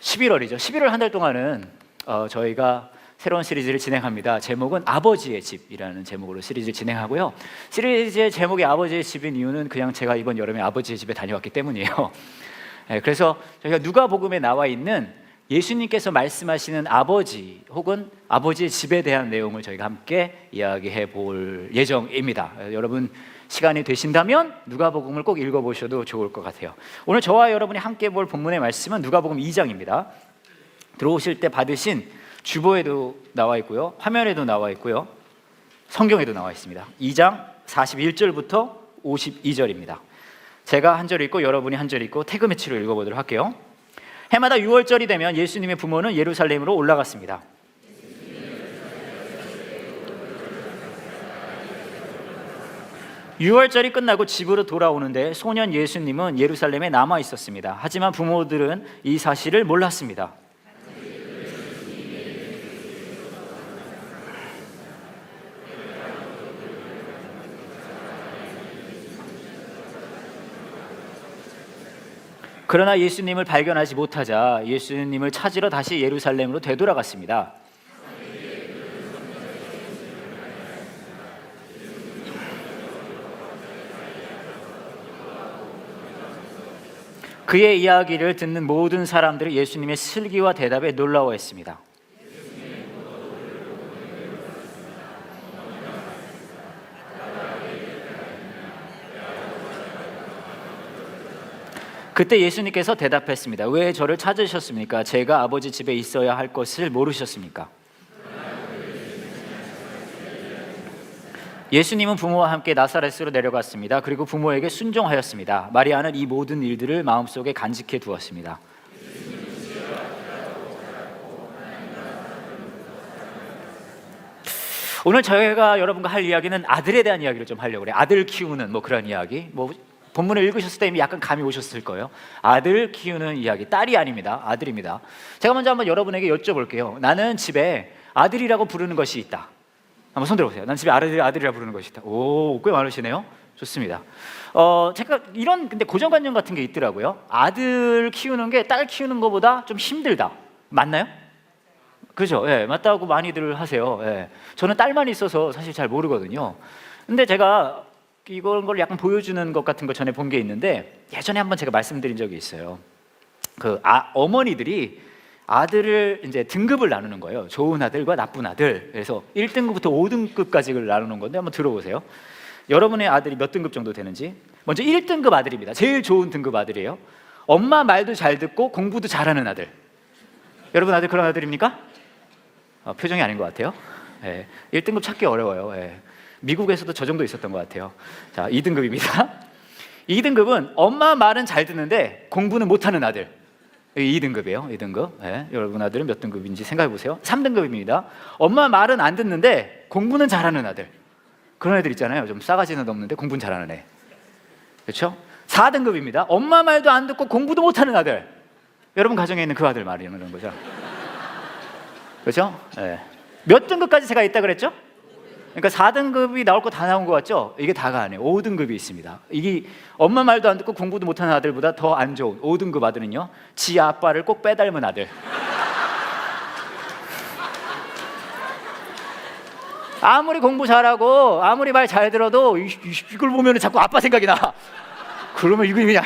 11월이죠. 11월 한 달 동안은 저희가 새로운 시리즈를 진행합니다. 제목은 아버지의 집이라는 제목으로 시리즈를 진행하고요. 시리즈의 제목이 아버지의 집인 이유는 그냥 제가 이번 여름에 아버지의 집에 다녀왔기 때문이에요. 그래서 저희가 누가복음에 나와 있는 예수님께서 말씀하시는 아버지 혹은 아버지의 집에 대한 내용을 저희가 함께 이야기해 볼 예정입니다. 여러분 시간이 되신다면 누가복음을 꼭 읽어보셔도 좋을 것 같아요. 오늘 저와 여러분이 함께 볼 본문의 말씀은 누가복음 2장입니다. 들어오실 때 받으신 주보에도 나와 있고요, 화면에도 나와 있고요, 성경에도 나와 있습니다. 2장 41절부터 52절입니다. 제가 한 절 읽고 여러분이 한 절 읽고 태그 매치로 읽어보도록 할게요. 해마다 6월절이 되면 예수님의 부모는 예루살렘으로 올라갔습니다. 유월절이 끝나고 집으로 돌아오는데 소년 예수님은 예루살렘에 남아 있었습니다. 하지만 부모들은 이 사실을 몰랐습니다. 그러나 예수님을 발견하지 못하자 예수님을 찾으러 다시 예루살렘으로 되돌아갔습니다. 그의 이야기를 듣는 모든 사람들이 예수님의 슬기와 대답에 놀라워했습니다. 그때 예수님께서 대답했습니다. 왜 저를 찾으셨습니까? 제가 아버지 집에 있어야 할 것을 모르셨습니까? 예수님은 부모와 함께 나사렛으로 내려갔습니다. 그리고 부모에게 순종하였습니다. 마리아는 이 모든 일들을 마음속에 간직해 두었습니다. 오늘 저희가 여러분과 할 이야기는 아들에 대한 이야기를 좀 하려고 그래요. 아들 키우는 그런 이야기. 본문을 읽으셨을 때 이미 약간 감이 오셨을 거예요. 아들 키우는 이야기. 딸이 아닙니다. 아들입니다. 제가 먼저 한번 여러분에게 여쭤볼게요. 나는 집에 아들이라고 부르는 것이 있다. 한번 손 들어보세요. 난 집에 아들이라 부르는 것이 있다. 오, 꽤 많으시네요. 좋습니다. 제가 이런 근데 고정관념 같은 게 있더라고요. 아들 키우는 게 딸 키우는 것보다 좀 힘들다. 맞나요? 그죠? 예, 맞다고 많이들 하세요. 예. 저는 딸만 있어서 사실 잘 모르거든요. 근데 제가 이걸 약간 보여주는 것 같은 거 전에 본 게 있는데 예전에 한번 제가 말씀드린 적이 있어요. 어머니들이 아들을 이제 등급을 나누는 거예요. 좋은 아들과 나쁜 아들. 그래서 1등급부터 5등급까지를 나누는 건데 한번 들어보세요. 여러분의 아들이 몇 등급 정도 되는지. 먼저 1등급 아들입니다. 제일 좋은 등급 아들이에요. 엄마 말도 잘 듣고 공부도 잘하는 아들. 여러분 아들 그런 아들입니까? 표정이 아닌 것 같아요. 예, 1등급 찾기 어려워요. 예. 미국에서도 저 정도 있었던 것 같아요. 자, 2등급입니다. 2등급은 엄마 말은 잘 듣는데 공부는 못하는 아들. 2등급이에요. 2등급. 네, 여러분 아들은 몇 등급인지 생각해 보세요. 3등급입니다. 엄마 말은 안 듣는데 공부는 잘하는 아들. 그런 애들 있잖아요. 좀 싸가지는 없는데 공부는 잘하는 애. 그렇죠? 4등급입니다. 엄마 말도 안 듣고 공부도 못하는 아들. 여러분 가정에 있는 그 아들 말이라는 거죠. 그렇죠? 네. 몇 등급까지 제가 있다 그랬죠? 그러니까 4등급이 나올 거 다 나온 것 같죠? 이게 다가 아니에요. 5등급이 있습니다. 이게 엄마 말도 안 듣고 공부도 못하는 아들보다 더 안 좋은 5등급 아들은요, 지 아빠를 꼭 빼닮은 아들. 아무리 공부 잘하고 아무리 말 잘 들어도 이걸 보면 자꾸 아빠 생각이 나. 그러면 이거 그냥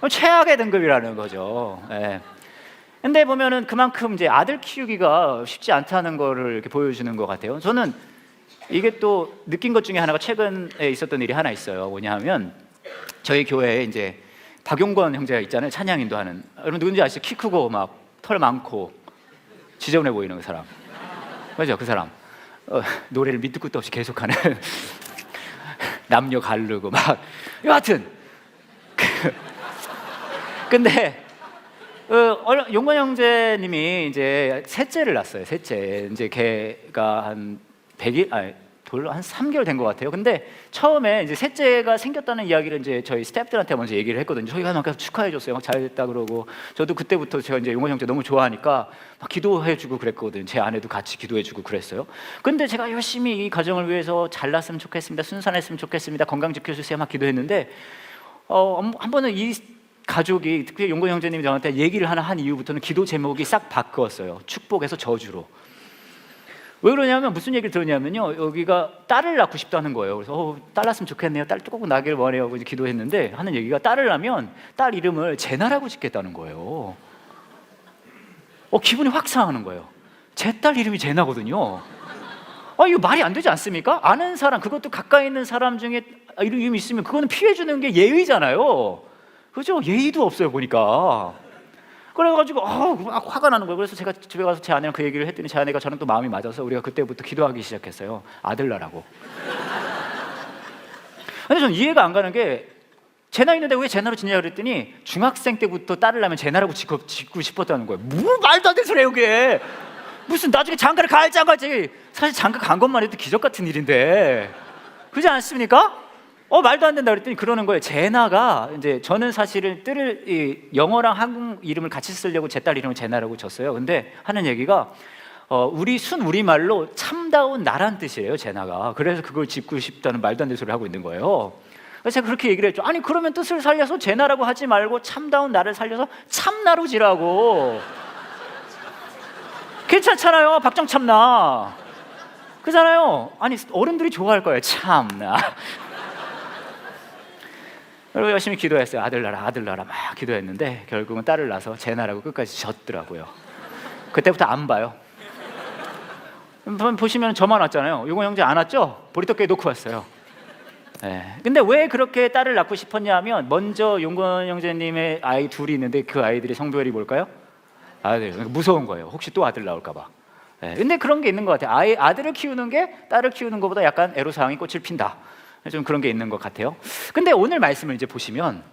최악의 등급이라는 거죠. 예. 근데 보면은 그만큼 이제 아들 키우기가 쉽지 않다는 거를 이렇게 보여주는 것 같아요. 저는 이게 또 느낀 것 중에 하나가 최근에 있었던 일이 하나 있어요. 뭐냐면 저희 교회에 이제 박용권 형제가 있잖아요. 찬양 인도하는. 여러분 누군지 아시죠? 키 크고 막 털 많고 지저분해 보이는 그 사람. 맞죠? 그 사람. 노래를 밑도 끝도 없이 계속하는 남녀 가르고 막 여하튼 근데 용권 형제님이 이제 셋째를 낳았어요. 셋째. 이제 걔가 한 100일 한 3개월 된 것 같아요. 근데 처음에 이제 셋째가 생겼다는 이야기를 이제 저희 스태프들한테 먼저 얘기를 했거든요. 저희가 막 축하해줬어요. 막 잘됐다 그러고 저도 그때부터 제가 이제 용원 형제 너무 좋아하니까 막 기도해주고 그랬거든요. 제 아내도 같이 기도해주고 그랬어요. 근데 제가 열심히 이 가정을 위해서 잘났으면 좋겠습니다. 순산했으면 좋겠습니다. 건강 지켜주세요. 막 기도했는데 한 번은 이 가족이, 특히 용건 형제님이 저한테 얘기를 하나 한 이후부터는 기도 제목이 싹 바뀌었어요. 축복에서 저주로. 왜 그러냐면, 무슨 얘기를 들었냐면요, 여기가 딸을 낳고 싶다는 거예요. 그래서 딸 낳았으면 좋겠네요, 딸 꼭 나기를 원해요 하고 이제 기도했는데, 하는 얘기가 딸을 낳으면 딸 이름을 제나라고 짓겠다는 거예요. 기분이 확 상하는 거예요. 제 딸 이름이 제나거든요. 이거 말이 안 되지 않습니까? 아는 사람, 그것도 가까이 있는 사람 중에 이름이 있으면 그거는 피해 주는 게 예의잖아요. 그죠? 예의도 없어요, 보니까. 그래가지고 막 화가 나는 거예요. 그래서 제가 집에 가서 제 아내랑 그 얘기를 했더니, 제 아내가 저랑 또 마음이 맞아서 우리가 그때부터 기도하기 시작했어요. 아들 낳으라고. 근데 저는 이해가 안 가는 게, 제나 있는데 왜 제나로 짓냐 그랬더니, 중학생 때부터 딸을 낳으면 제나라고 짓고 싶었다는 거예요. 뭐 말도 안 되는 소리예요, 그게. 무슨 나중에 장가를 갈지 안 갈지, 사실 장가 간 것만 해도 기적 같은 일인데, 그렇지 않습니까? 말도 안 된다 그랬더니 그러는 거예요. 제나가, 이제 저는 사실은 영어랑 한국 이름을 같이 쓰려고 제 딸 이름을 제나라고 줬어요. 근데 하는 얘기가 우리 우리말로 참다운 나란 뜻이에요, 제나가. 그래서 그걸 짓고 싶다는 말도 안 되는 소리를 하고 있는 거예요. 그래서 제가 그렇게 얘기를 했죠. 아니, 그러면 뜻을 살려서 제나라고 하지 말고 참다운 나를 살려서 참나로 지라고. 괜찮잖아요, 박정참나. 그잖아요. 아니, 어른들이 좋아할 거예요, 참나. 그리고 열심히 기도했어요. 아들 낳아라, 아들 낳아라 막 기도했는데 결국은 딸을 낳아서 제나라고 끝까지 졌더라고요. 그때부터 안 봐요. 보시면 저만 왔잖아요. 용건 형제 안 왔죠? 보리떡게 놓고 왔어요. 네. 근데 왜 그렇게 딸을 낳고 싶었냐 하면, 먼저 용건 형제님의 아이 둘이 있는데 그 아이들의 성별이 뭘까요? 아들. 무서운 거예요. 혹시 또 아들 나올까 봐. 네. 근데 그런 게 있는 것 같아요. 아들을 키우는 게 딸을 키우는 것보다 약간 애로사항이 꽃을 핀다. 좀 그런 게 있는 것 같아요. 근데 오늘 말씀을 이제 보시면,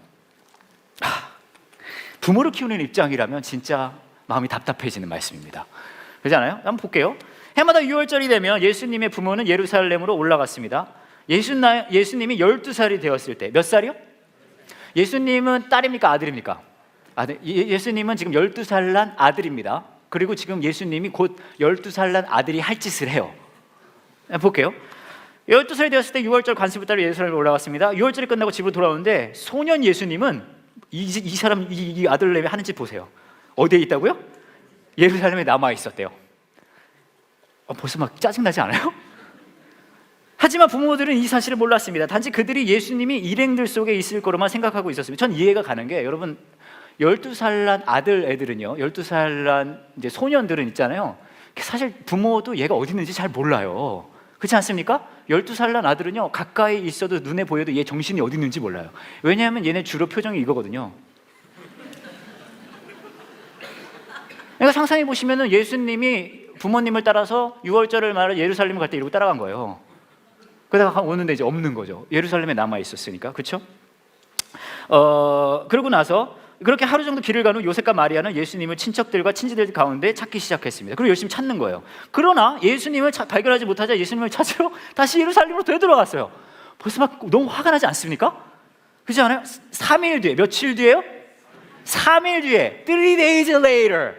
부모를 키우는 입장이라면 진짜 마음이 답답해지는 말씀입니다. 그렇잖아요? 한번 볼게요. 해마다 6월절이 되면 예수님의 부모는 예루살렘으로 올라갔습니다. 예수님이 12살이 되었을 때, 몇 살이요? 예수님은 딸입니까, 아들입니까? 예수님은 지금 12살 난 아들입니다. 그리고 지금 예수님이 곧 12살 난 아들이 할 짓을 해요. 볼게요. 12살이 되었을 때 6월절 관습을 따라 예루살렘에 올라갔습니다. 6월절이 끝나고 집으로 돌아오는데, 소년 예수님은 이 아들내미 하는 짓 보세요. 어디에 있다고요? 예루살렘에 남아 있었대요. 벌써 막 짜증나지 않아요? 하지만 부모들은 이 사실을 몰랐습니다. 단지 그들이 예수님이 일행들 속에 있을 거로만 생각하고 있었습니다. 전 이해가 가는 게, 여러분 12살 난 아들 애들은요, 12살 난 이제 소년들은 있잖아요, 사실 부모도 얘가 어디 있는지 잘 몰라요. 그렇지 않습니까? 12살 난 아들은요, 가까이 있어도 눈에 보여도 얘 정신이 어디 있는지 몰라요. 왜냐하면 얘네 주로 표정이 이거거든요. 그러니까 상상해 보시면은, 예수님이 부모님을 따라서 6월절을 말해 예루살렘을 갈 때 이러고 따라간 거예요. 그러다가 오는데 이제 없는 거죠. 예루살렘에 남아 있었으니까. 그렇죠? 그러고 나서 그렇게 하루 정도 길을 간 후 요셉과 마리아는 예수님을 친척들과 친지들 가운데 찾기 시작했습니다. 그리고 열심히 찾는 거예요. 그러나 예수님을 발견하지 못하자 예수님을 찾으러 다시 예루살렘으로 되돌아갔어요. 벌써 막 너무 화가 나지 않습니까? 그렇지 않아요? 3일 뒤에, 며칠 뒤에요? 3일 뒤에, 3 days later,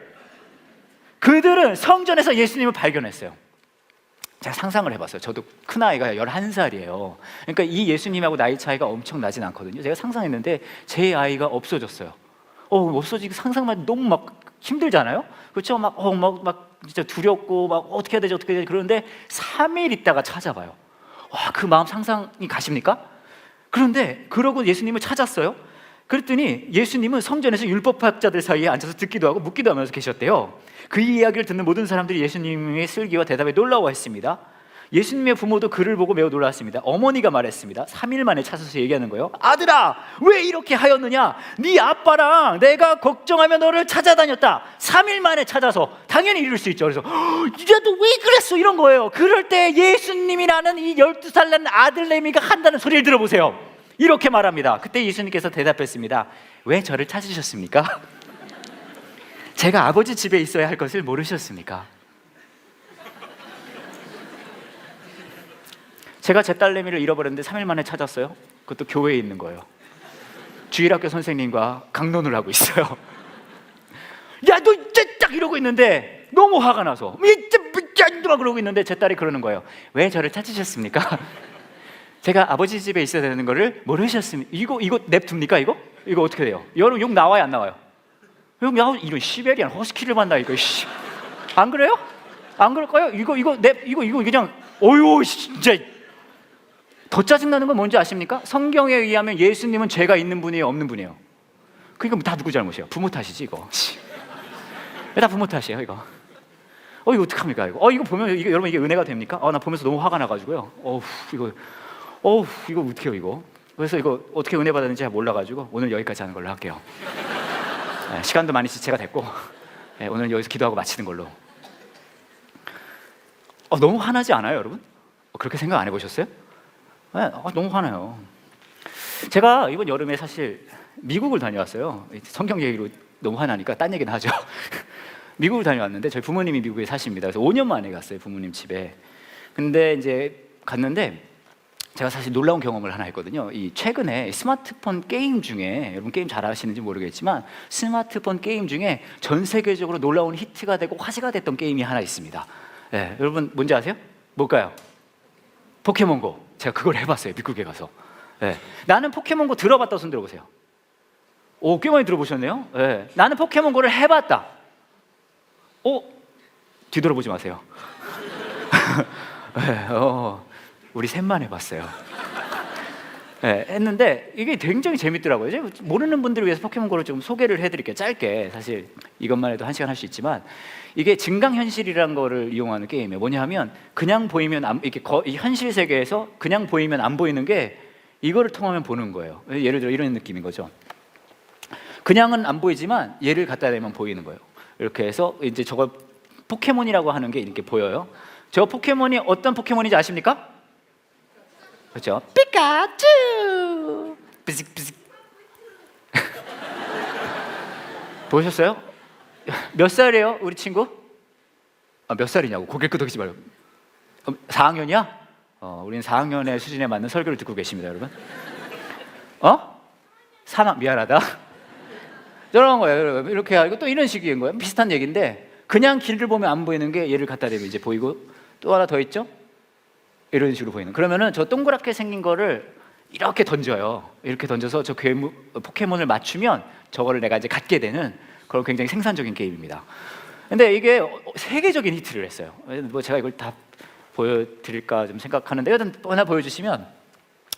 그들은 성전에서 예수님을 발견했어요. 제가 상상을 해봤어요. 저도 큰아이가 11살이에요. 그러니까 이 예수님하고 나이 차이가 엄청 나진 않거든요. 제가 상상했는데 제 아이가 없어졌어요. 없어지기 상상만 너무 막 힘들잖아요. 그렇죠? 막 진짜 두렵고 막 어떻게 해야 되지 그러는데 3일 있다가 찾아봐요. 와, 그 마음 상상이 가십니까? 그런데 그러고 예수님을 찾았어요. 그랬더니 예수님은 성전에서 율법학자들 사이에 앉아서 듣기도 하고 묻기도 하면서 계셨대요. 그 이야기를 듣는 모든 사람들이 예수님의 슬기와 대답에 놀라워했습니다. 예수님의 부모도 그를 보고 매우 놀랐습니다. 어머니가 말했습니다. 3일 만에 찾아서 얘기하는 거예요. 아들아, 왜 이렇게 하였느냐? 네 아빠랑 내가 걱정하며 너를 찾아다녔다. 3일 만에 찾아서 당연히 이룰 수 있죠. 그래서 야, 너 왜 그랬어? 이런 거예요. 그럴 때 예수님이라는 이 12살 난 아들내미가 한다는 소리를 들어보세요. 이렇게 말합니다. 그때 예수님께서 대답했습니다. 왜 저를 찾으셨습니까? 제가 아버지 집에 있어야 할 것을 모르셨습니까? 제가 제 딸내미를 잃어버렸는데 3일 만에 찾았어요. 그것도 교회에 있는 거예요. 주일학교 선생님과 강론을 하고 있어요. 야, 너 이제 딱 이러고 있는데 너무 화가 나서 막 그러고 있는데 제 딸이 그러는 거예요. 왜 저를 찾으셨습니까? 제가 아버지 집에 있어야 되는 거를 모르셨으면 이거 냅둡니까 이거? 이거 어떻게 돼요? 여러분 욕 나와요 안 나와요? 욕 나오 이런 시베리안 허스키를 만나 이거 안 그래요? 안 그럴까요? 이거 그냥 어유 진짜 더 짜증나는 건 뭔지 아십니까? 성경에 의하면 예수님은 죄가 있는 분이에요 없는 분이에요? 그러니까 다 누구 잘못이에요? 부모 탓이지 이거. 다 부모 탓이에요 이거. 이거 어떡합니까 이거? 이거 보면 여러분 이게 은혜가 됩니까? 나 보면서 너무 화가 나가지고요. 이거 어떡해요 이거? 그래서 이거 어떻게 은혜 받았는지 잘 몰라가지고 오늘 여기까지 하는 걸로 할게요. 시간도 많이 지체가 됐고 오늘 여기서 기도하고 마치는 걸로. 너무 화나지 않아요 여러분? 그렇게 생각 안 해보셨어요? 너무 화나요. 제가 이번 여름에 사실 미국을 다녀왔어요. 성경 얘기로 너무 화나니까 딴 얘기는 하죠. 미국을 다녀왔는데 저희 부모님이 미국에 사십니다. 그래서 5년 만에 갔어요 부모님 집에. 근데 이제 갔는데 제가 사실 놀라운 경험을 하나 했거든요. 이 최근에 스마트폰 게임 중에 여러분 게임 잘 아시는지 모르겠지만 스마트폰 게임 중에 전 세계적으로 놀라운 히트가 되고 화제가 됐던 게임이 하나 있습니다. 여러분 뭔지 아세요? 뭘까요? 포켓몬고. 제가 그걸 해봤어요 미국에 가서. 나는 포켓몬고 들어봤다 손 들어보세요. 꽤 많이 들어보셨네요. 나는 포켓몬고를 해봤다. 뒤돌아보지 마세요. 우리 셋만 해봤어요. 했는데 이게 굉장히 재밌더라고요. 이제 모르는 분들을 위해서 포켓몬고를 좀 소개를 해드릴게요. 짧게. 사실 이것만 해도 1시간 할 수 있지만 이게 증강현실이라는 거를 이용하는 게임이에요. 뭐냐 하면 그냥 보이면 이렇게 이 현실 세계에서 그냥 보이면 안 보이는 게 이거를 통하면 보는 거예요. 예를 들어 이런 느낌인 거죠. 그냥은 안 보이지만 얘를 갖다 대면 보이는 거예요. 이렇게 해서 이제 저걸 포켓몬이라고 하는 게 이렇게 보여요. 저 포켓몬이 어떤 포켓몬인지 아십니까? 그렇죠? 피카츄! 삐직삐직. 보셨어요? 몇 살이에요, 우리 친구? 몇 살이냐고 고개 끄덕이지 말고. 4학년이야? 우리는 4학년의 수준에 맞는 설교를 듣고 계십니다, 여러분. 3학 미안하다. 저런 거예요, 여러분. 이렇게 하고 또 이런 식인 거예요. 비슷한 얘기인데 그냥 길을 보면 안 보이는 게 얘를 갖다 대면 이제 보이고 또 하나 더 있죠? 이런 식으로 보이는. 그러면은 저 동그랗게 생긴 거를 이렇게 던져요. 이렇게 던져서 저 포켓몬을 맞추면 저거를 내가 이제 갖게 되는 그런 굉장히 생산적인 게임입니다. 근데 이게 세계적인 히트를 했어요. 뭐 제가 이걸 다 보여드릴까 좀 생각하는데 일단 하나 보여주시면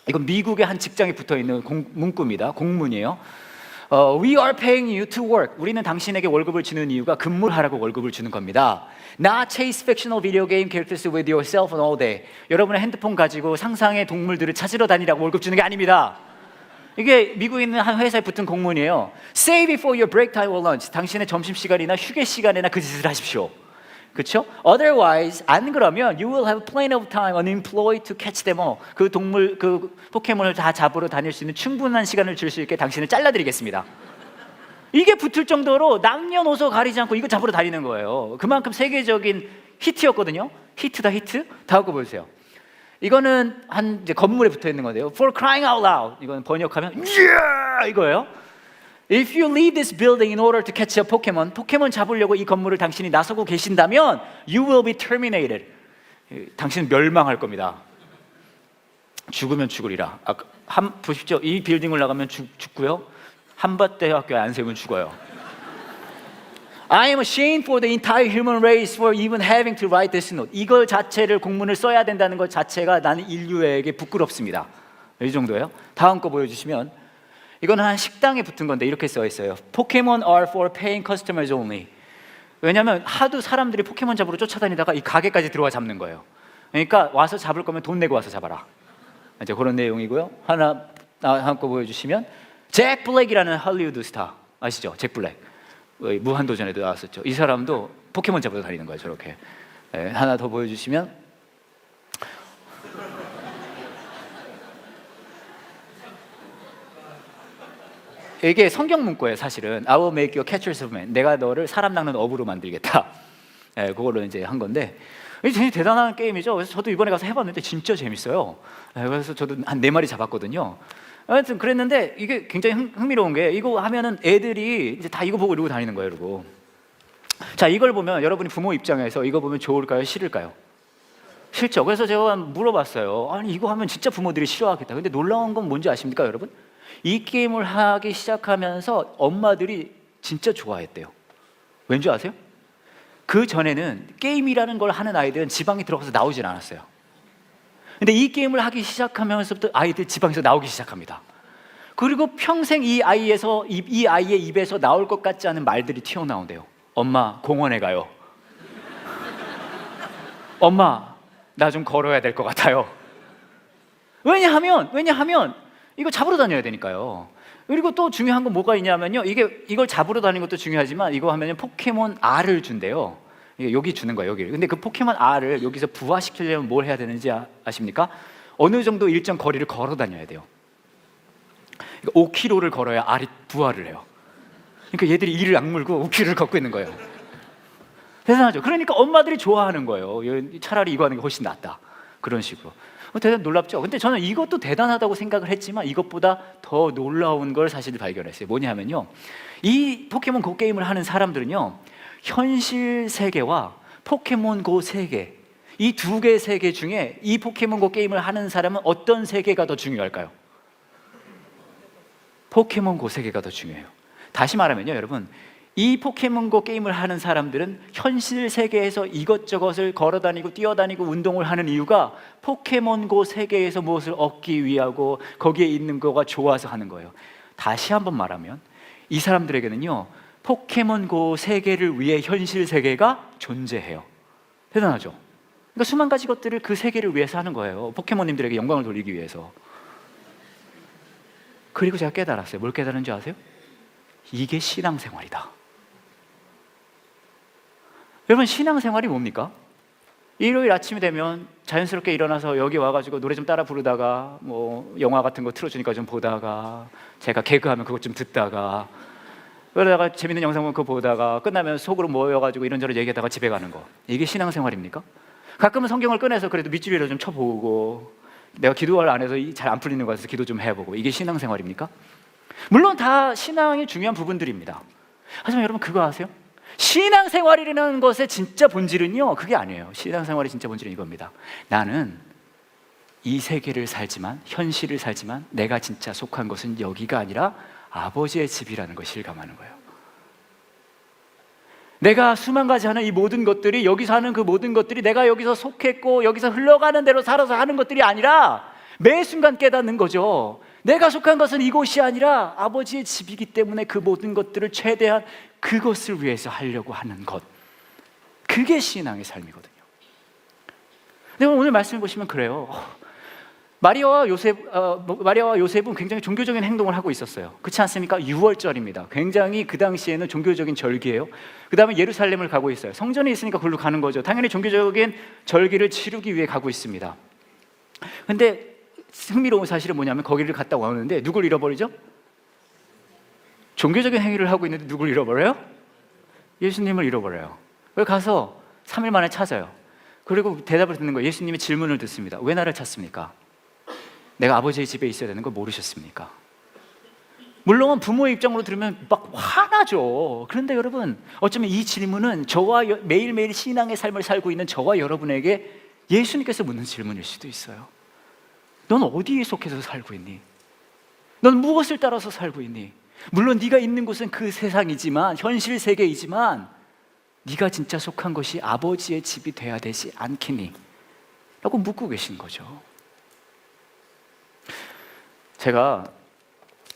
이건 미국의 한 직장에 붙어 있는 문구입니다. 공문이에요. We are paying you to work. 우리는 당신에게 월급을 주는 이유가 근무를 하라고 월급을 주는 겁니다. Not chase fictional video game characters with your cell phone all day. 여러분의 핸드폰 가지고 상상의 동물들을 찾으러 다니라고 월급 주는 게 아닙니다. 이게 미국에 있는 한 회사에 붙은 공문이에요. Save it for your break time or lunch. 당신의 점심시간이나 휴게 시간에나 그 짓을 하십시오. 그렇죠? Otherwise, 안 그러면 you will have plenty of time unemployed to catch them all. 그 동물, 그 포켓몬을 다 잡으러 다닐 수 있는 충분한 시간을 줄 수 있게 당신을 잘라드리겠습니다. 이게 붙을 정도로 남녀노소 가리지 않고 이거 잡으러 다니는 거예요. 그만큼 세계적인 히트였거든요. 히트다 히트. 다음 거 보세요. 이거는 한 이제 건물에 붙어 있는 건데요. For crying out loud. 이거는 번역하면 yeah! 이거예요. If you leave this building in order to catch a Pokemon, 포켓몬 잡으려고 이 건물을 당신이 나서고 계신다면 you will be terminated. 당신은 멸망할 겁니다. 죽으면 죽으리라. 보십시오. 이 빌딩을 나가면 죽고요. 한밭대학교에 안 세우면 죽어요. I am ashamed for the entire human race for even having to write this note. 이걸 자체를 공문을 써야 된다는 것 자체가 나는 인류에게 부끄럽습니다. 이 정도예요. 다음 거 보여주시면 이거는 한 식당에 붙은 건데 이렇게 써 있어요. Pokemon are for paying customers only. 왜냐하면 하도 사람들이 포켓몬 잡으러 쫓아다니다가 이 가게까지 들어와 잡는 거예요. 그러니까 와서 잡을 거면 돈 내고 와서 잡아라. 이제 그런 내용이고요. 하나 거 보여주시면 잭 블랙이라는 할리우드 스타 아시죠? 잭 블랙. 무한도전에도 나왔었죠. 이 사람도 포켓몬 잡으러 다니는 거예요. 저렇게. 하나 더 보여주시면 이게 성경 문구예요. 사실은 I will make you catchers of men. 내가 너를 사람 낚는 어부로 만들겠다. 그걸로 이제 한 건데 되게 대단한 게임이죠. 그래서 저도 이번에 가서 해봤는데 진짜 재밌어요. 그래서 저도 한 4마리 잡았거든요. 하여튼 그랬는데 이게 굉장히 흥미로운 게 이거 하면은 애들이 이제 다 이거 보고 이러고 다니는 거예요. 그리고 자 이걸 보면 여러분이 부모 입장에서 이거 보면 좋을까요? 싫을까요? 싫죠. 그래서 제가 물어봤어요. 아니 이거 하면 진짜 부모들이 싫어하겠다. 근데 놀라운 건 뭔지 아십니까, 여러분? 이 게임을 하기 시작하면서 엄마들이 진짜 좋아했대요. 왠지 아세요? 그 전에는 게임이라는 걸 하는 아이들은 지방에 들어가서 나오질 않았어요. 근데 이 게임을 하기 시작하면서부터 아이들 지방에서 나오기 시작합니다. 그리고 평생 이 아이의 입에서 나올 것 같지 않은 말들이 튀어나온대요. 엄마, 공원에 가요. 엄마, 나 좀 걸어야 될 것 같아요. 왜냐하면 이거 잡으러 다녀야 되니까요. 그리고 또 중요한 건 뭐가 있냐면요, 이걸 잡으러 다니는 것도 중요하지만 이거 하면요 포켓몬 R을 준대요. 여기 주는 거예요, 여기. 근데 그 포켓몬 R을 여기서 부화시키려면 뭘 해야 되는지 아십니까? 어느 정도 일정 거리를 걸어 다녀야 돼요. 5km를 걸어야 R이 부화를 해요. 그러니까 얘들이 이를 악물고 5km를 걷고 있는 거예요. 대단하죠. 그러니까 엄마들이 좋아하는 거예요. 차라리 이거 하는 게 훨씬 낫다, 그런 식으로. 대단 놀랍죠. 근데 저는 이것도 대단하다고 생각을 했지만 이것보다 더 놀라운 걸 사실 발견했어요. 뭐냐면요, 이 포켓몬고 게임을 하는 사람들은요, 현실 세계와 포켓몬고 세계, 이 두 개의 세계 중에 이 포켓몬고 게임을 하는 사람은 어떤 세계가 더 중요할까요? 포켓몬고 세계가 더 중요해요. 다시 말하면요, 여러분, 이 포켓몬고 게임을 하는 사람들은 현실 세계에서 이것저것을 걸어다니고 뛰어다니고 운동을 하는 이유가 포켓몬고 세계에서 무엇을 얻기 위하고 거기에 있는 거가 좋아서 하는 거예요. 다시 한번 말하면 이 사람들에게는요, 포켓몬고 세계를 위해 현실 세계가 존재해요. 대단하죠? 그러니까 수만 가지 것들을 그 세계를 위해서 하는 거예요. 포켓몬님들에게 영광을 돌리기 위해서. 그리고 제가 깨달았어요. 뭘 깨달은지 아세요? 이게 신앙생활이다. 여러분, 신앙생활이 뭡니까? 일요일 아침이 되면 자연스럽게 일어나서 여기 와가지고 노래 좀 따라 부르다가 뭐 영화 같은 거 틀어주니까 좀 보다가, 제가 개그하면 그것 좀 듣다가, 그러다가 재밌는 영상 보면 그거 보다가 끝나면 속으로 모여가지고 이런저런 얘기하다가 집에 가는 거, 이게 신앙생활입니까? 가끔은 성경을 꺼내서 그래도 밑줄이라도 좀 쳐보고, 내가 기도를 안 해서 잘 안 풀리는 것 같아서 기도 좀 해보고, 이게 신앙생활입니까? 물론 다 신앙의 중요한 부분들입니다. 하지만 여러분, 그거 아세요? 신앙생활이라는 것의 진짜 본질은요, 그게 아니에요. 신앙생활의 진짜 본질은 이겁니다. 나는 이 세계를 살지만, 현실을 살지만 내가 진짜 속한 것은 여기가 아니라 아버지의 집이라는 걸 실감하는 거예요. 내가 수만 가지 하는 이 모든 것들이, 여기서 하는 그 모든 것들이 내가 여기서 속했고 여기서 흘러가는 대로 살아서 하는 것들이 아니라 매 순간 깨닫는 거죠. 내가 속한 것은 이곳이 아니라 아버지의 집이기 때문에 그 모든 것들을 최대한 그것을 위해서 하려고 하는 것, 그게 신앙의 삶이거든요. 근데 오늘 말씀을 보시면 그래요. 마리아와 요셉은 굉장히 종교적인 행동을 하고 있었어요. 그렇지 않습니까? 6월절입니다. 굉장히 그 당시에는 종교적인 절기예요. 그 다음에 예루살렘을 가고 있어요. 성전이 있으니까 그걸로 가는 거죠. 당연히 종교적인 절기를 치르기 위해 가고 있습니다. 근데 흥미로운 사실은 뭐냐면 거기를 갔다 오는데 누굴 잃어버리죠? 종교적인 행위를 하고 있는데 누굴 잃어버려요? 예수님을 잃어버려요. 그래서 가서 3일 만에 찾아요. 그리고 대답을 듣는 거예요. 예수님의 질문을 듣습니다. 왜 나를 찾습니까? 내가 아버지의 집에 있어야 되는 걸 모르셨습니까? 물론 부모의 입장으로 들으면 막 화나죠. 그런데 여러분, 어쩌면 이 질문은 저와 매일매일 신앙의 삶을 살고 있는 저와 여러분에게 예수님께서 묻는 질문일 수도 있어요. 넌 어디에 속해서 살고 있니? 넌 무엇을 따라서 살고 있니? 물론 네가 있는 곳은 그 세상이지만, 현실 세계이지만 네가 진짜 속한 것이 아버지의 집이 돼야 되지 않겠니? 라고 묻고 계신 거죠. 제가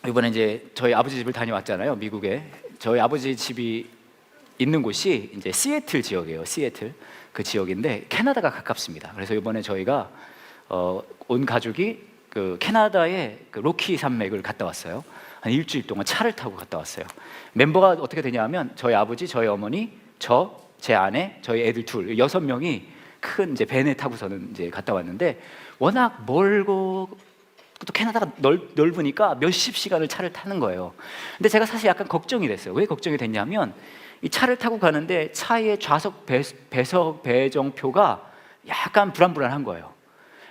이번에 이제 저희 아버지 집을 다녀왔잖아요, 미국에. 저희 아버지 집이 있는 곳이 이제 시애틀 지역이에요. 시애틀 그 지역인데 캐나다가 가깝습니다. 그래서 이번에 저희가 온 가족이 그 캐나다의 그 로키 산맥을 갔다 왔어요. 한 일주일 동안 차를 타고 갔다 왔어요. 멤버가 어떻게 되냐면 저희 아버지, 저희 어머니, 제 아내, 저희 애들 둘, 6명이 큰 이제 밴에 타고서는 이제 갔다 왔는데, 워낙 멀고 또 캐나다가 넓으니까 몇십 시간을 차를 타는 거예요. 근데 제가 사실 약간 걱정이 됐어요. 왜 걱정이 됐냐면 이 차를 타고 가는데 차의 좌석 배석 배정표가 약간 불안불안한 거예요.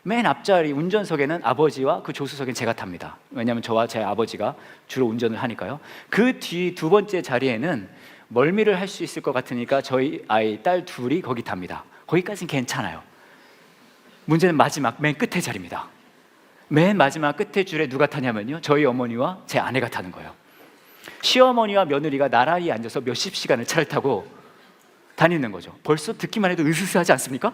맨 앞자리 운전석에는 아버지와 그 조수석엔 제가 탑니다. 왜냐하면 저와 제 아버지가 주로 운전을 하니까요. 그 뒤 두 번째 자리에는 멀미를 할 수 있을 것 같으니까 저희 딸 둘이 거기 탑니다. 거기까지는 괜찮아요. 문제는 마지막 맨 끝에 자리입니다. 맨 마지막 끝에 줄에 누가 타냐면요, 저희 어머니와 제 아내가 타는 거예요. 시어머니와 며느리가 나란히 앉아서 몇십 시간을 차를 타고 다니는 거죠. 벌써 듣기만 해도 으스스하지 않습니까?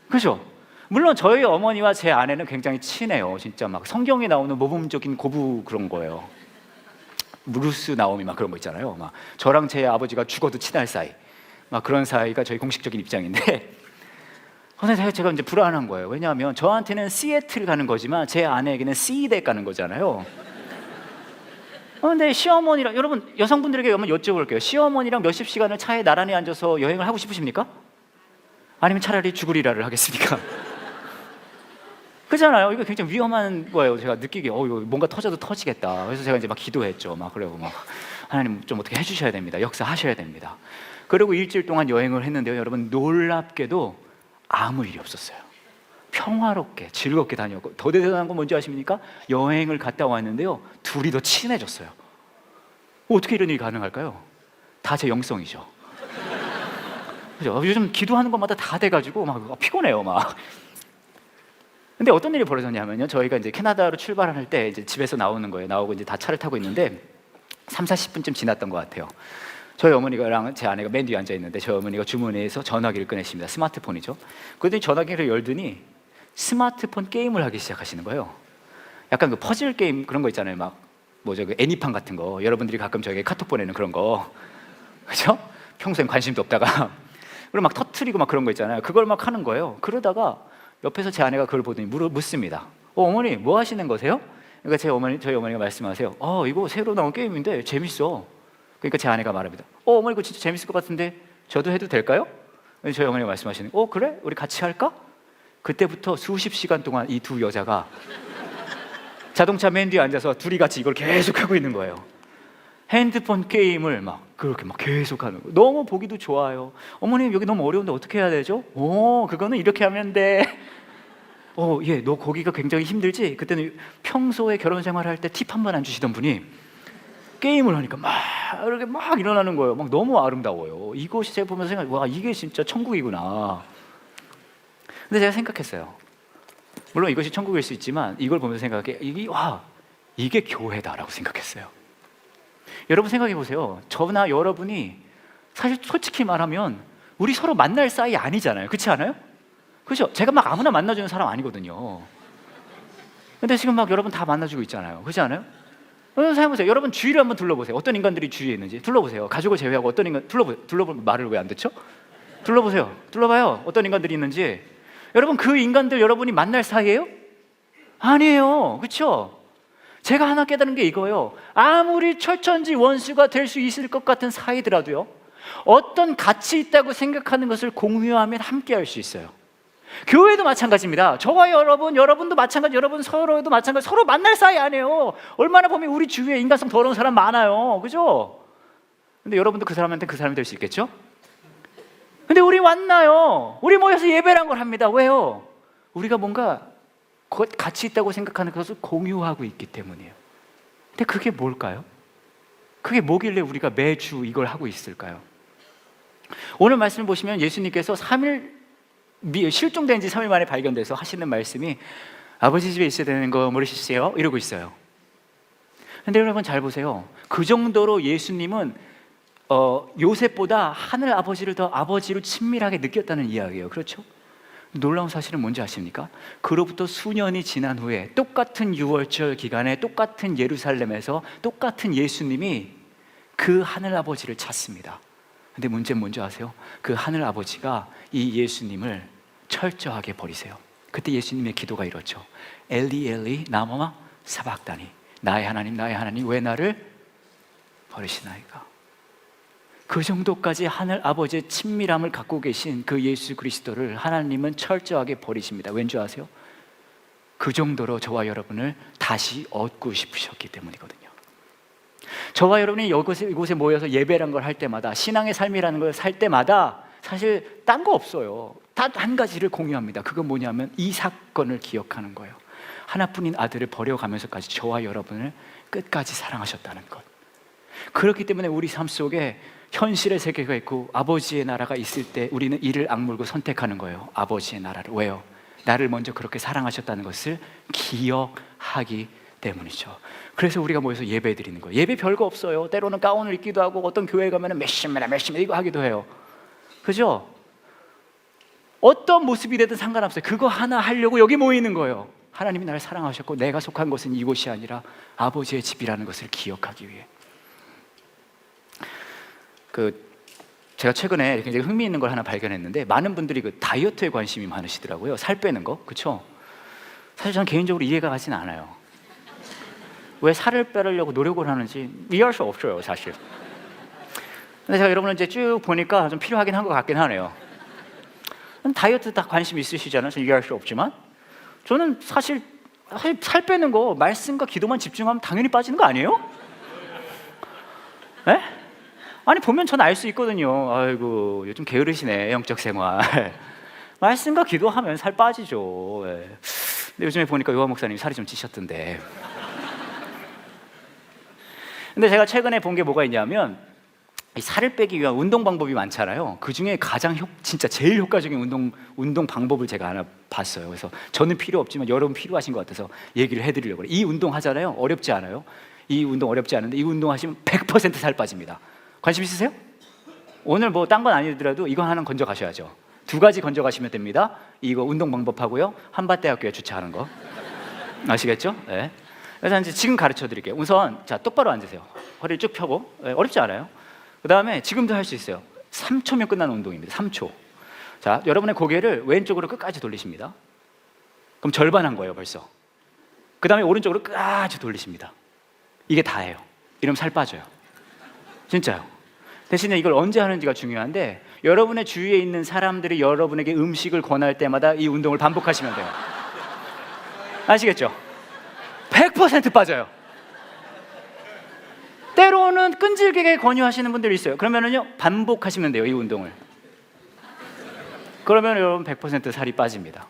그죠? 물론 저희 어머니와 제 아내는 굉장히 친해요. 진짜 막 성경에 나오는 모범적인 고부 그런 거예요. 루스 나오미 막 그런 거 있잖아요. 막 저랑 제 아버지가 죽어도 친할 사이, 막 그런 사이가 저희 공식적인 입장인데, 근데 제가 이제 불안한 거예요. 왜냐하면 저한테는 시애틀 가는 거지만 제 아내에게는 시댁 가는 거잖아요. 근데 시어머니랑, 여러분 여성분들에게 한번 여쭤볼게요. 시어머니랑 몇십 시간을 차에 나란히 앉아서 여행을 하고 싶으십니까? 아니면 차라리 죽으리라를 하겠습니까? 그잖아요. 이거 굉장히 위험한 거예요. 제가 느끼기에 이거 뭔가 터져도 터지겠다. 그래서 제가 이제 막 기도했죠. 막 그래고 막 하나님 좀 어떻게 해주셔야 됩니다. 역사하셔야 됩니다. 그리고 일주일 동안 여행을 했는데요, 여러분 놀랍게도 아무 일이 없었어요. 평화롭게 즐겁게 다녔고, 더 대단한 건 뭔지 아십니까? 여행을 갔다 왔는데요, 둘이 더 친해졌어요. 어떻게 이런 일이 가능할까요? 다 제 영성이죠. 그죠? 요즘 기도하는 것마다 다 돼가지고 막 피곤해요, 막. 근데 어떤 일이 벌어졌냐면요, 저희가 이제 캐나다로 출발할 때 이제 집에서 나오는 거예요. 나오고 이제 다 차를 타고 있는데 30-40분쯤 지났던 것 같아요. 저희 어머니랑 제 아내가 맨 뒤에 앉아 있는데, 저희 어머니가 주머니에서 전화기를 꺼내십니다. 스마트폰이죠. 그랬더니 전화기를 열더니 스마트폰 게임을 하기 시작하시는 거예요. 약간 그 퍼즐 게임 그런 거 있잖아요. 막 뭐죠, 그 애니팡 같은 거, 여러분들이 가끔 저에게 카톡 보내는 그런 거, 그렇죠? 평소엔 관심도 없다가 그리고 막 터트리고 막 그런 거 있잖아요. 그걸 막 하는 거예요. 그러다가 옆에서 제 아내가 그걸 보더니 묻습니다. 어머니 뭐 하시는 거세요? 그러니까 저희 어머니가 말씀하세요. 이거 새로 나온 게임인데 재밌어. 그러니까 제 아내가 말합니다. 어머니 이거 진짜 재밌을 것 같은데 저도 해도 될까요? 저희 어머니가 말씀하시는, 그래? 우리 같이 할까? 그때부터 수십 시간 동안 이 두 여자가 자동차 맨 뒤에 앉아서 둘이 같이 이걸 계속 하고 있는 거예요. 핸드폰 게임을 막 그렇게 막 계속 하는 거예요. 너무 보기도 좋아요. 어머님 여기 너무 어려운데 어떻게 해야 되죠? 그거는 이렇게 하면 돼. 예, 너 거기가 굉장히 힘들지? 그때는 평소에 결혼 생활할 때 팁 한 번 안 주시던 분이 게임을 하니까 막 이렇게 막 일어나는 거예요. 막 너무 아름다워요. 이것이 제가 보면서 와, 이게 진짜 천국이구나. 근데 제가 생각했어요. 물론 이것이 천국일 수 있지만 이걸 보면서 생각해, 이게 교회다라고 생각했어요. 여러분 생각해 보세요. 저나 여러분이 사실 솔직히 말하면 우리 서로 만날 사이 아니잖아요. 그렇지 않아요? 그렇죠? 제가 막 아무나 만나주는 사람 아니거든요. 근데 지금 막 여러분 다 만나주고 있잖아요. 그렇지 않아요? 생각해보세요. 여러분 주위를 한번 둘러보세요. 어떤 인간들이 주위에 있는지 둘러보세요. 가족을 제외하고 어떤 인간, 둘러보면 말을 왜 안 듣죠? 둘러보세요. 둘러봐요. 어떤 인간들이 있는지. 여러분 그 인간들 여러분이 만날 사이예요? 아니에요. 그렇죠? 제가 하나 깨달은 게 이거예요. 아무리 철천지 원수가 될 수 있을 것 같은 사이더라도요, 어떤 가치 있다고 생각하는 것을 공유하면 함께 할 수 있어요. 교회도 마찬가지입니다. 저와 여러분도 마찬가지, 여러분 서로도 마찬가지. 서로 만날 사이 아니에요. 얼마나 보면 우리 주위에 인간성 더러운 사람 많아요. 그죠? 근데 여러분도 그 사람한테 그 사람이 될 수 있겠죠? 근데 우리 만나요. 우리 모여서 예배란 걸 합니다. 왜요? 우리가 뭔가 가치 있다고 생각하는 것을 공유하고 있기 때문이에요. 근데 그게 뭘까요? 그게 뭐길래 우리가 매주 이걸 하고 있을까요? 오늘 말씀을 보시면 예수님께서 실종된 지 3일 만에 발견돼서 하시는 말씀이, 아버지 집에 있어야 되는 거 모르시세요? 이러고 있어요. 근데 여러분 잘 보세요. 그 정도로 예수님은 요셉보다 하늘 아버지를 더 아버지로 친밀하게 느꼈다는 이야기예요. 그렇죠? 놀라운 사실은 뭔지 아십니까? 그로부터 수년이 지난 후에 똑같은 유월절 기간에 똑같은 예루살렘에서 똑같은 예수님이 그 하늘 아버지를 찾습니다. 근데 문제는 뭔지 아세요? 그 하늘 아버지가 이 예수님을 철저하게 버리세요. 그때 예수님의 기도가 이렇죠. 엘리 엘리 라마 사박다니, 나의 하나님 왜 나를 버리시나이까. 그 정도까지 하늘 아버지의 친밀함을 갖고 계신 그 예수 그리스도를 하나님은 철저하게 버리십니다. 왠지 아세요? 그 정도로 저와 여러분을 다시 얻고 싶으셨기 때문이거든요. 저와 여러분이 이곳에 모여서 예배란 걸 할 때마다, 신앙의 삶이라는 걸 살 때마다 사실 딴 거 없어요. 단 한 가지를 공유합니다. 그건 뭐냐면 이 사건을 기억하는 거예요. 하나뿐인 아들을 버려가면서까지 저와 여러분을 끝까지 사랑하셨다는 것. 그렇기 때문에 우리 삶 속에 현실의 세계가 있고 아버지의 나라가 있을 때 우리는 이를 악물고 선택하는 거예요. 아버지의 나라를. 왜요? 나를 먼저 그렇게 사랑하셨다는 것을 기억하기 때문이죠. 그래서 우리가 모여서 예배 드리는 거예요. 예배 별거 없어요. 때로는 가운을 입기도 하고 어떤 교회 가면 메시메라 이거 하기도 해요. 그죠? 어떤 모습이 되든 상관없어요. 그거 하나 하려고 여기 모이는 거예요. 하나님이 나를 사랑하셨고 내가 속한 것은 이곳이 아니라 아버지의 집이라는 것을 기억하기 위해. 제가 최근에 굉장히 흥미있는 걸 하나 발견했는데, 많은 분들이 다이어트에 관심이 많으시더라고요. 살 빼는 거, 그렇죠? 사실 저는 개인적으로 이해가 가진 않아요. 왜 살을 빼려고 노력을 하는지 이해할 수 없어요, 사실. 근데 제가 여러분을 이제 쭉 보니까 좀 필요하긴 한 것 같긴 하네요. 다이어트 다 관심 있으시잖아요. 저는 이해할 수 없지만 저는 사실 살 빼는 거 말씀과 기도만 집중하면 당연히 빠지는 거 아니에요? 네? 아니 보면 전 알 수 있거든요. 아이고 요즘 게으르시네, 영적 생활. 말씀과 기도하면 살 빠지죠. 네. 근데 요즘에 보니까 요한 목사님 살이 좀 찌셨던데. 근데 제가 최근에 본 게 뭐가 있냐면, 이 살을 빼기 위한 운동 방법이 많잖아요. 그 중에 가장 진짜 제일 효과적인 운동 방법을 제가 하나 봤어요. 그래서 저는 필요 없지만 여러분 필요하신 것 같아서 얘기를 해드리려고 해요. 이 운동 하잖아요. 어렵지 않아요. 이 운동 어렵지 않은데 이 운동 하시면 100% 살 빠집니다. 관심 있으세요? 오늘 뭐 딴 건 아니더라도 이거 하나 건져 가셔야죠. 2가지 건져 가시면 됩니다. 이거 운동 방법하고요, 한밭대학교에 주최하는 거 아시겠죠? 네. 그래서 이제 지금 가르쳐 드릴게요. 우선 자 똑바로 앉으세요. 허리를 쭉 펴고. 네, 어렵지 않아요. 그 다음에 지금도 할 수 있어요. 3초면 끝나는 운동입니다. 3초. 자, 여러분의 고개를 왼쪽으로 끝까지 돌리십니다. 그럼 절반 한 거예요, 벌써. 그 다음에 오른쪽으로 끝까지 돌리십니다. 이게 다예요. 이러면 살 빠져요. 진짜요. 대신에 이걸 언제 하는지가 중요한데, 여러분의 주위에 있는 사람들이 여러분에게 음식을 권할 때마다 이 운동을 반복하시면 돼요. 아시겠죠? 100% 빠져요. 때로는 끈질기게 권유하시는 분들이 있어요. 그러면은요, 반복하시면 돼요, 이 운동을. 그러면 여러분 100% 살이 빠집니다.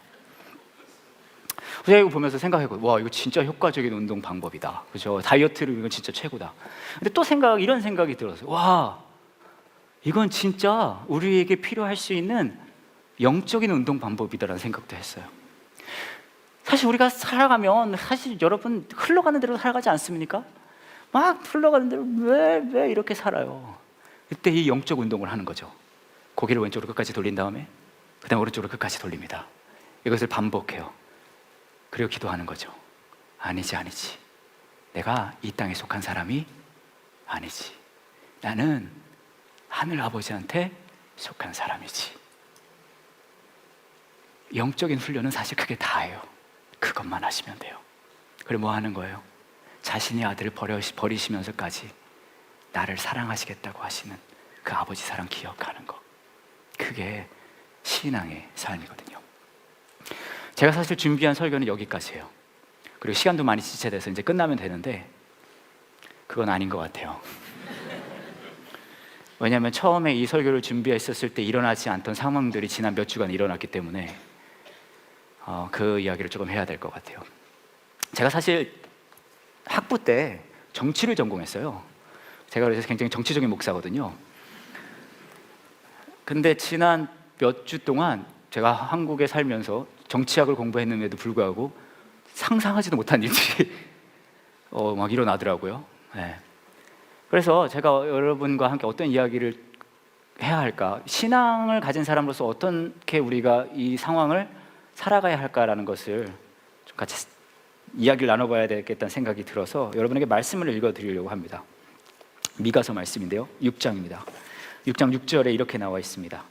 제가 이거 보면서 생각해보고, 와, 이거 진짜 효과적인 운동 방법이다. 그죠? 다이어트를 이건 진짜 최고다. 근데 또 이런 생각이 들었어요. 와, 이건 진짜 우리에게 필요할 수 있는 영적인 운동 방법이다라는 생각도 했어요. 사실 우리가 살아가면, 사실 여러분 흘러가는 대로 살아가지 않습니까? 막 흘러가는 대로 왜 이렇게 살아요? 그때 이 영적 운동을 하는 거죠. 고개를 왼쪽으로 끝까지 돌린 다음에 그 다음 오른쪽으로 끝까지 돌립니다. 이것을 반복해요. 그리고 기도하는 거죠. 아니지. 내가 이 땅에 속한 사람이 아니지. 나는 하늘 아버지한테 속한 사람이지. 영적인 훈련은 사실 그게 다예요. 그것만 하시면 돼요. 그리고 뭐 하는 거예요? 자신의 아들을 버리시면서까지 나를 사랑하시겠다고 하시는 그 아버지 사랑 기억하는 거. 그게 신앙의 삶이거든요. 제가 사실 준비한 설교는 여기까지예요. 그리고 시간도 많이 지체돼서 이제 끝나면 되는데 그건 아닌 것 같아요. 왜냐하면 처음에 이 설교를 준비했었을 때 일어나지 않던 상황들이 지난 몇 주간 일어났기 때문에 그 이야기를 조금 해야 될 것 같아요. 제가 사실 학부 때 정치를 전공했어요. 제가 그래서 굉장히 정치적인 목사거든요. 근데 지난 몇 주 동안 제가 한국에 살면서 정치학을 공부했는데도 불구하고 상상하지도 못한 일들이 막 일어나더라고요. 네. 그래서 제가 여러분과 함께 어떤 이야기를 해야 할까, 신앙을 가진 사람으로서 어떻게 우리가 이 상황을 살아가야 할까라는 것을 좀 같이 이야기를 나눠봐야 되겠다는 생각이 들어서 여러분에게 말씀을 읽어드리려고 합니다. 미가서 말씀인데요, 6장입니다. 6장 6절에 이렇게 나와 있습니다.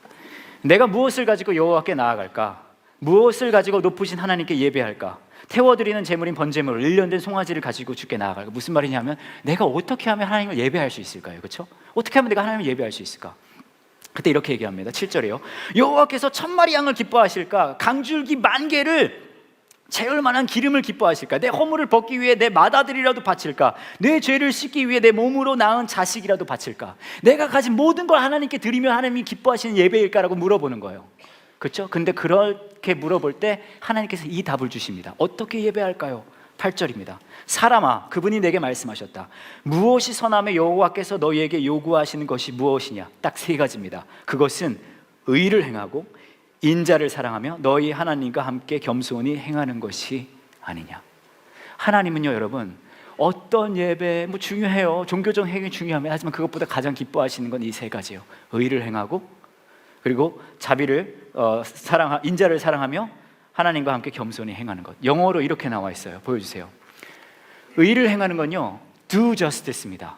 내가 무엇을 가지고 여호와께 나아갈까? 무엇을 가지고 높으신 하나님께 예배할까? 태워드리는 제물인 번제물을 1년 된 송아지를 가지고 주께 나아갈까? 무슨 말이냐면, 내가 어떻게 하면 하나님을 예배할 수 있을까요? 그렇죠? 어떻게 하면 내가 하나님을 예배할 수 있을까? 그때 이렇게 얘기합니다. 7절에요. 여호와께서 1000마리 양을 기뻐하실까? 강줄기 10,000개를 채울 만한 기름을 기뻐하실까? 내 허물을 벗기 위해 내 맏아들이라도 바칠까? 내 죄를 씻기 위해 내 몸으로 낳은 자식이라도 바칠까? 내가 가진 모든 걸 하나님께 드리면 하나님이 기뻐하시는 예배일까라고 물어보는 거예요. 그렇죠? 근데 그렇게 물어볼 때 하나님께서 이 답을 주십니다. 어떻게 예배할까요? 8절입니다. 사람아, 그분이 내게 말씀하셨다. 무엇이 선하며 여호와께서 너희에게 요구하시는 것이 무엇이냐? 딱 3가지입니다. 그것은 의를 행하고 인자를 사랑하며 너희 하나님과 함께 겸손히 행하는 것이 아니냐. 하나님은요, 여러분, 어떤 예배 뭐 중요해요. 종교적 행위 중요하면, 하지만 그것보다 가장 기뻐하시는 건 이 세 가지예요. 의를 행하고, 그리고 자비를 인자를 사랑하며 하나님과 함께 겸손히 행하는 것. 영어로 이렇게 나와 있어요. 보여주세요. 의를 행하는 건요, do justice입니다.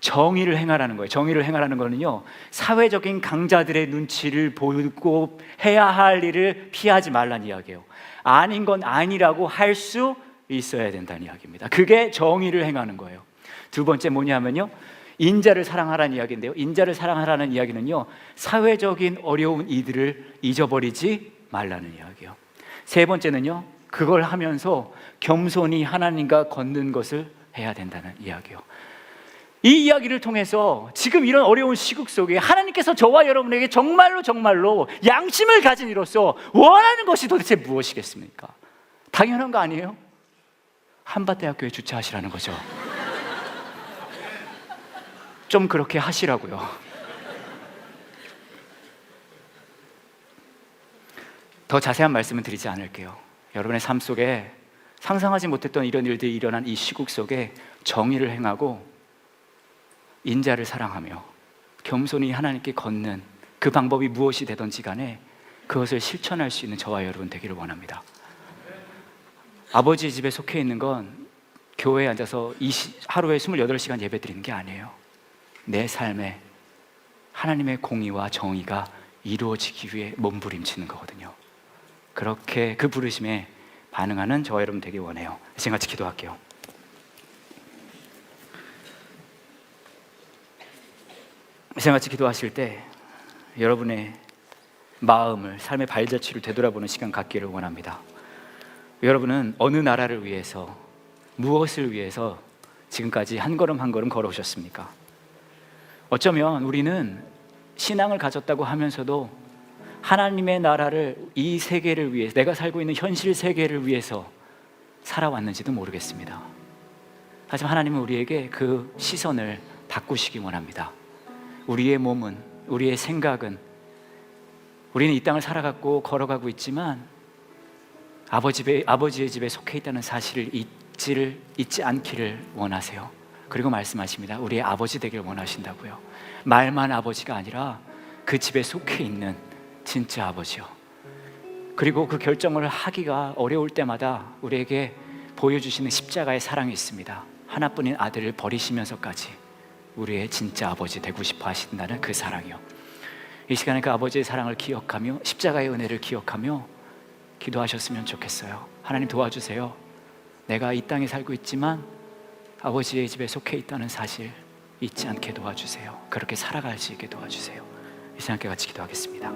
정의를 행하라는 거예요. 정의를 행하라는 거는요, 사회적인 강자들의 눈치를 보고 해야 할 일을 피하지 말라는 이야기예요. 아닌 건 아니라고 할 수 있어야 된다는 이야기입니다. 그게 정의를 행하는 거예요. 두 번째 뭐냐면요, 인자를 사랑하라는 이야기인데요, 인자를 사랑하라는 이야기는요, 사회적인 어려운 이들을 잊어버리지 말라는 이야기예요. 세 번째는요, 그걸 하면서 겸손히 하나님과 걷는 것을 해야 된다는 이야기예요. 이 이야기를 통해서 지금 이런 어려운 시국 속에 하나님께서 저와 여러분에게 정말로 양심을 가진 이로서 원하는 것이 도대체 무엇이겠습니까? 당연한 거 아니에요? 한밭대학교에 주차하시라는 거죠. 좀 그렇게 하시라고요. 더 자세한 말씀은 드리지 않을게요. 여러분의 삶 속에 상상하지 못했던 이런 일들이 일어난 이 시국 속에 정의를 행하고 인자를 사랑하며 겸손히 하나님께 걷는 그 방법이 무엇이 되든지 간에 그것을 실천할 수 있는 저와 여러분 되기를 원합니다. 아버지의 집에 속해 있는 건 교회에 앉아서 하루에 28시간 예배 드리는 게 아니에요. 내 삶에 하나님의 공의와 정의가 이루어지기 위해 몸부림치는 거거든요. 그렇게 그 부르심에 반응하는 저와 여러분 되길 원해요. 이제 같이 기도할게요. 이제 같이 기도하실 때 여러분의 마음을, 삶의 발자취를 되돌아보는 시간 갖기를 원합니다. 여러분은 어느 나라를 위해서, 무엇을 위해서 지금까지 한 걸음 한 걸음 걸어오셨습니까? 어쩌면 우리는 신앙을 가졌다고 하면서도 하나님의 나라를, 이 세계를 위해서, 내가 살고 있는 현실 세계를 위해서 살아왔는지도 모르겠습니다. 하지만 하나님은 우리에게 그 시선을 바꾸시기 원합니다. 우리의 몸은, 우리의 생각은, 우리는 이 땅을 살아가고 걸어가고 있지만 아버지의 집에 속해 있다는 사실을 잊지 않기를 원하세요. 그리고 말씀하십니다. 우리의 아버지 되기를 원하신다고요. 말만 아버지가 아니라 그 집에 속해 있는 진짜 아버지요. 그리고 그 결정을 하기가 어려울 때마다 우리에게 보여주시는 십자가의 사랑이 있습니다. 하나뿐인 아들을 버리시면서까지 우리의 진짜 아버지 되고 싶어 하신다는 그 사랑이요. 이 시간에 그 아버지의 사랑을 기억하며 십자가의 은혜를 기억하며 기도하셨으면 좋겠어요. 하나님 도와주세요. 내가 이 땅에 살고 있지만 아버지의 집에 속해 있다는 사실 잊지 않게 도와주세요. 그렇게 살아갈 수 있게 도와주세요. 이 시간 함께 같이 기도하겠습니다.